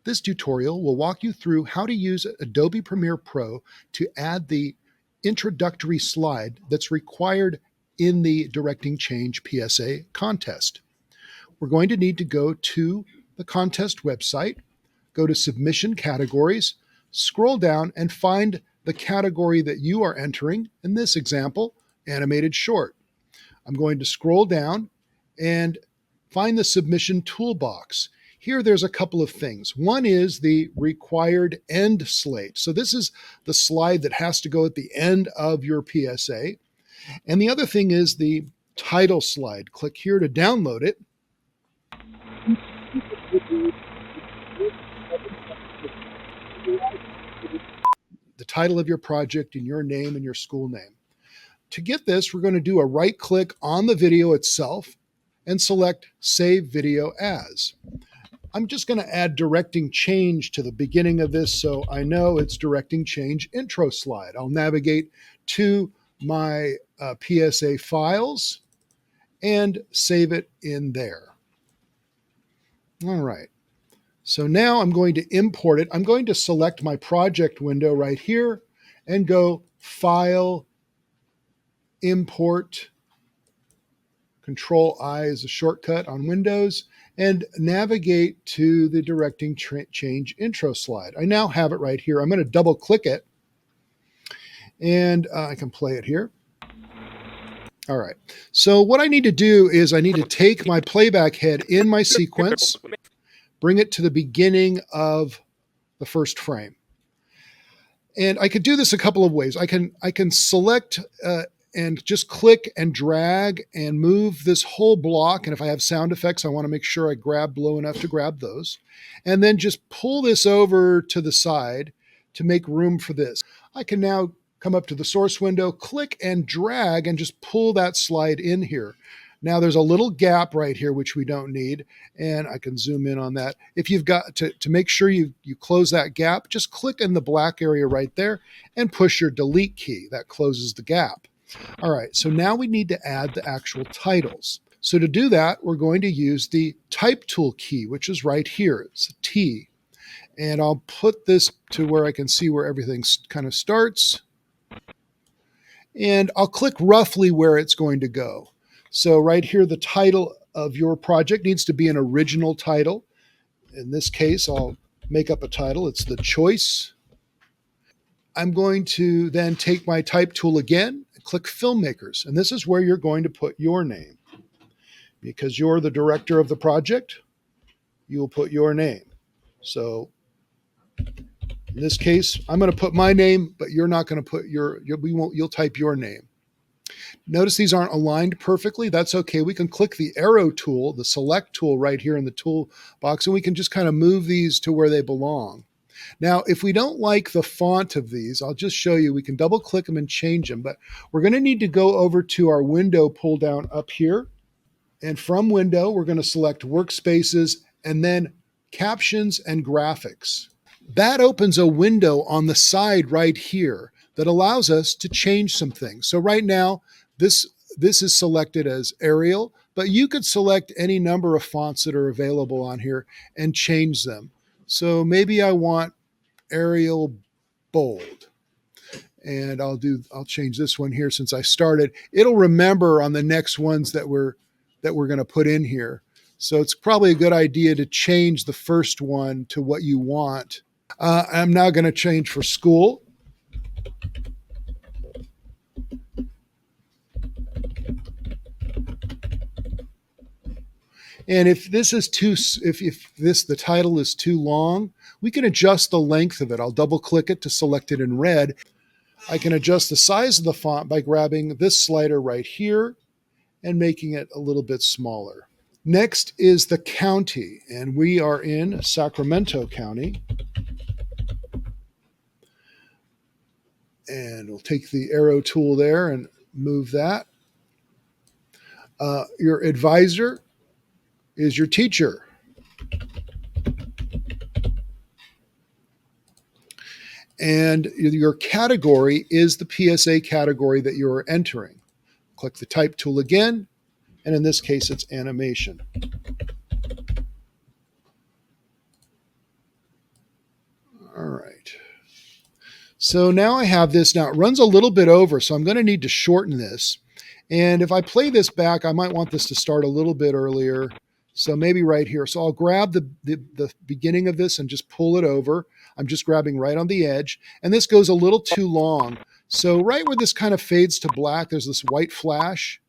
This tutorial will walk you through how to use Adobe Premiere Pro to add the introductory slide that's required in the Directing Change PSA contest. We're going to need to go to the contest website, go to Submission Categories, scroll down and find the category that you are entering. In this example, Animated Short. I'm going to scroll down and find the Submission Toolbox. Here there's a couple of things. One is the required end slate. So this is the slide that has to go at the end of your PSA. And the other thing is the title slide. Click here to download it. The title of your project and your name and your school name. To get this, we're going to do a right click on the video itself and select Save Video As. I'm just going to add Directing Change to the beginning of this so I know it's Directing Change intro slide. I'll navigate to my PSA files and save it in there. All right. So now I'm going to import it. I'm going to select my project window right here and go File, Import, Control-I is a shortcut on Windows, and navigate to the Directing Change intro slide. I now have it right here. I'm going to double click it and I can play it here. All right. So what I need to do is I need to take my playback head in my sequence, bring it to the beginning of the first frame. And I could do this a couple of ways. I can select and just click and drag and move this whole block. And if I have sound effects, I want to make sure I grab low enough to grab those. And then just pull this over to the side to make room for this. I can now come up to the source window, click and drag and just pull that slide in here. Now there's a little gap right here, which we don't need. And I can zoom in on that. If you've got to make sure you close that gap, just click in the black area right there and push your delete key. That closes the gap. All right, so now we need to add the actual titles. So to do that, we're going to use the Type Tool key, which is right here. It's a T. And I'll put this to where I can see where everything kind of starts. And I'll click roughly where it's going to go. So right here, the title of your project needs to be an original title. In this case, I'll make up a title. It's The Choice. I'm going to then take my Type Tool again and click Filmmakers. And this is where you're going to put your name. Because you're the director of the project, you will put your name. So in this case, I'm going to put my name, but you're not going to put you'll type your name. Notice these aren't aligned perfectly. That's okay. We can click the arrow tool, the select tool right here in the toolbox, and we can just kind of move these to where they belong. Now, if we don't like the font of these, I'll just show you. We can double click them and change them, but we're going to need to go over to our window pull down up here. And from window, we're going to select workspaces and then captions and graphics. That opens a window on the side right here that allows us to change some things. So right now, this is selected as Arial, but you could select any number of fonts that are available on here and change them. So maybe I want Arial Bold. And I'll change this one here since I started. It'll remember on the next ones that we're going to put in here. So it's probably a good idea to change the first one to what you want. I'm now going to change for school. And if this is the title is too long, we can adjust the length of it. I'll double click it to select it in red. I can adjust the size of the font by grabbing this slider right here and making it a little bit smaller. Next is the county, and we are in Sacramento County. And we'll take the arrow tool there and move that. Your advisor is your teacher. And your category is the PSA category that you're entering. Click the Type tool again, and in this case, it's animation. All right. So now I have this. Now it runs a little bit over, so I'm going to need to shorten this. And if I play this back, I might want this to start a little bit earlier. So maybe right here. So I'll grab the beginning of this and just pull it over. I'm just grabbing right on the edge. And this goes a little too long. So right where this kind of fades to black, there's this white flash.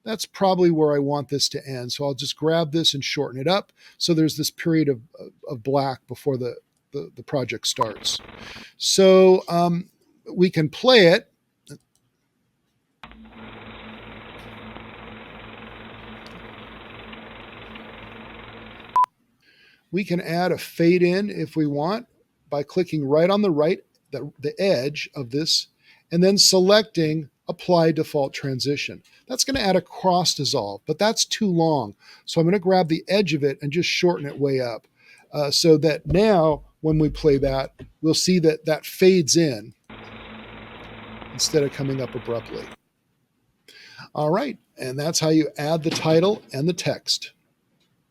That's probably where I want this to end. So I'll just grab this and shorten it up. So there's this period of black before the project starts. So we can play it. We can add a fade in if we want by clicking right on the edge of this and then selecting apply default transition. That's going to add a cross dissolve, but that's too long. So I'm going to grab the edge of it and just shorten it way up so that now when we play that, we'll see that that fades in instead of coming up abruptly. All right, and that's how you add the title and the text.